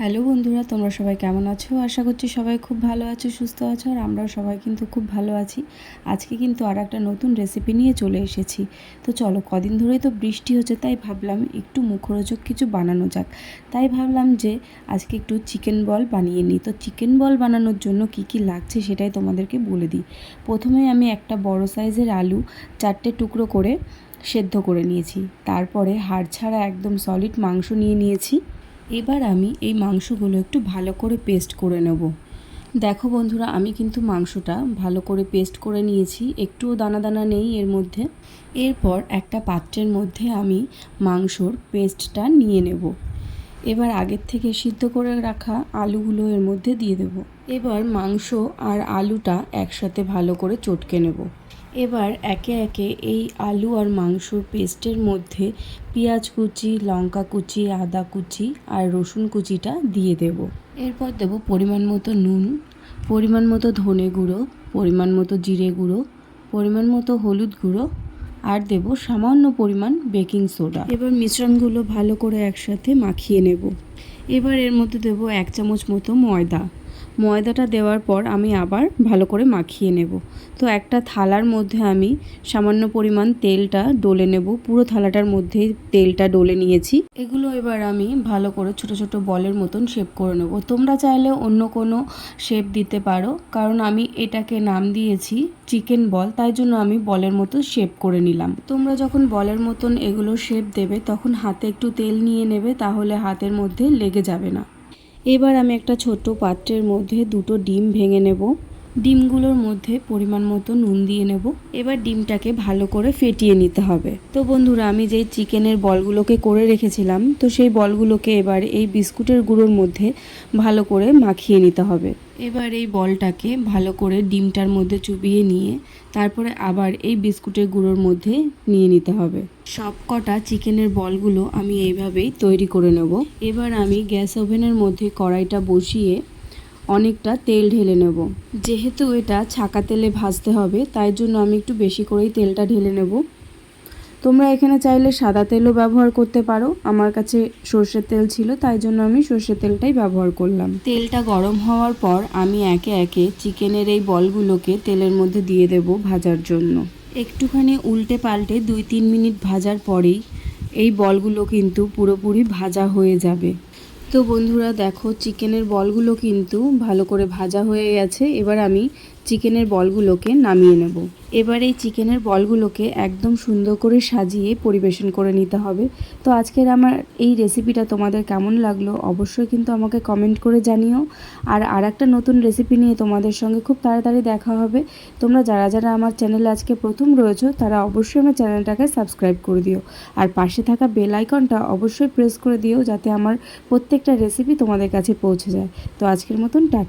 Hello বন্ধুরা, তোমরা সবাই কেমন আছো? আশা করছি সবাই খুব ভালো আছো, সুস্থ আছো। আর আমরাও সবাই কিন্তু খুব ভালো আছি। আজকে কিন্তু আর একটা নতুন রেসিপি নিয়ে চলে এসেছি। তো চলো, কদিন ধরেই তো বৃষ্টি হচ্ছে, তাই ভাবলাম একটু মুখরোচক কিছু বানানো যাক। তাই ভাবলাম যে আজকে একটু চিকেন বল বানিয়ে নিই। তো চিকেন বল বানানোর জন্য কি কি লাগছে সেটাই তোমাদেরকে বলে দিই। প্রথমে আমি একটা বড় সাইজের আলু 4টে টুকরো করে সেদ্ধ করে নিয়েছি। তারপরে হাড় ছাড়া একদম সলিড মাংস নিয়েছি। এবার আমি এই মাংসগুলো একটু ভালো করে পেস্ট করে নেব। দেখো বন্ধুরা, আমি কিন্তু মাংসটা ভালো করে পেস্ট করে নিয়েছি, একটুও দানা দানা নেই এর মধ্যে। এরপর একটা পাত্রের মধ্যে আমি মাংসর পেস্টটা নিয়ে নেব। এবার আগের থেকে সিদ্ধ করে রাখা আলুগুলো এর মধ্যে দিয়ে দেব। এবার মাংস আর আলুটা একসাথে ভালো করে চটকে নেব। এবার একে একে এই আলু আর মাংসর পেস্টের মধ্যে পেঁয়াজ কুচি, লঙ্কা কুচি, আদা কুচি আর রসুন কুচিটা দিয়ে দেব। এরপর দেব পরিমাণ মতো নুন, পরিমাণ মতো ধনে গুঁড়ো, পরিমাণ মতো জিরে গুঁড়ো, পরিমাণ মতো হলুদ গুঁড়ো আর দেব সামান্য পরিমাণ বেকিং সোডা। এবার মিশ্রণগুলো ভালো করে একসাথে মাখিয়ে নেব। এবার এর মধ্যে দেব 1 চামচ মতো ময়দাটা দেওয়ার পর আমি আবার ভালো করে মাখিয়ে নেব। তো একটা থালার মধ্যে আমি সামান্য পরিমাণ তেলটা ডলে নেব। পুরো থালাটার মধ্যেই তেলটা ডলে নিয়েছি। এগুলো এবার আমি ভালো করে ছোট ছোট বলের মতন শেপ করে নেব। তোমরা চাইলে অন্য কোনো শেপ দিতে পারো, কারণ আমি এটাকে নাম দিয়েছি চিকেন বল, তাই জন্য আমি বলের মতো শেপ করে নিলাম। তোমরা যখন বলের মতন এগুলো শেপ দেবে তখন হাতে একটু তেল নিয়ে নেবে, তাহলে হাতের মধ্যে লেগে যাবে না। এবার আমি একটা ছোট পাত্রের মধ্যে 2টো ডিম ভেঙে নেব। ডিমগুলোর মধ্যে পরিমাণ মতো নুন দিয়ে নেব। এবার ডিমটাকে ভালো করে ফেটিয়ে নিতে হবে। তো বন্ধুরা, আমি যেই চিকেনের বলগুলোকে করে রেখেছিলাম, তো সেই বলগুলোকে এবার এই বিস্কুটের গুঁড়োর মধ্যে ভালো করে মাখিয়ে নিতে হবে। এবার এই বলটাকে ভালো করে ডিমটার মধ্যে চুবিয়ে নিয়ে তারপরে আবার এই বিস্কুটের গুঁড়োর মধ্যে নিয়ে নিতে হবে। সব কটা চিকেনের বলগুলো আমি এইভাবেই তৈরি করে নেব। এবার আমি গ্যাস ওভেনের মধ্যে কড়াইটা বসিয়ে অনেকটা তেল ঢেলে নেব। যেহেতু এটা ছাকা তেলে ভাজতে হবে, তাই জন্য আমি একটু বেশি করেই তেলটা ঢেলে নেব। তোমরা এখানে চাইলে সাদা তেলও ব্যবহার করতে পারো। আমার কাছে সর্ষের তেল ছিল, তাই জন্য আমি সর্ষের তেলটাই ব্যবহার করলাম। তেলটা গরম হওয়ার পর আমি একে একে চিকেনের এই বলগুলোকে তেলের মধ্যে দিয়ে দেব ভাজার জন্য। একটুখানি উল্টে পাল্টে 2-3 মিনিট ভাজার পরেই এই বলগুলো কিন্তু পুরোপুরি ভাজা হয়ে যাবে। তো বন্ধুরা দেখো, চিকেনের বলগুলো কিন্তু ভালো করে ভাজা হয়ে গেছে। এবার আমি চিকেনের বলগুলোকে নামিয়ে নেব। এবার এই চিকেনের বলগুলোকে একদম সুন্দর করে সাজিয়ে পরিবেশন করে নিতে হবে। তো আজকের আমার এই রেসিপিটা তোমাদের কেমন লাগলো অবশ্যই কিন্তু আমাকে কমেন্ট করে জানিও। আর একটা নতুন রেসিপি নিয়ে তোমাদের সঙ্গে খুব তাড়াতাড়ি দেখা হবে। তোমরা যারা যারা আমার চ্যানেলে আজকে প্রথম রয়েছো, তারা অবশ্যই আমার চ্যানেলটাকে সাবস্ক্রাইব করে দিও। আর পাশে থাকা বেল আইকনটা অবশ্যই প্রেস করে দিও, যাতে আমার প্রত্যেকটা রেসিপি তোমাদের কাছে পৌঁছে যায়। তো আজকের মতন টাটা।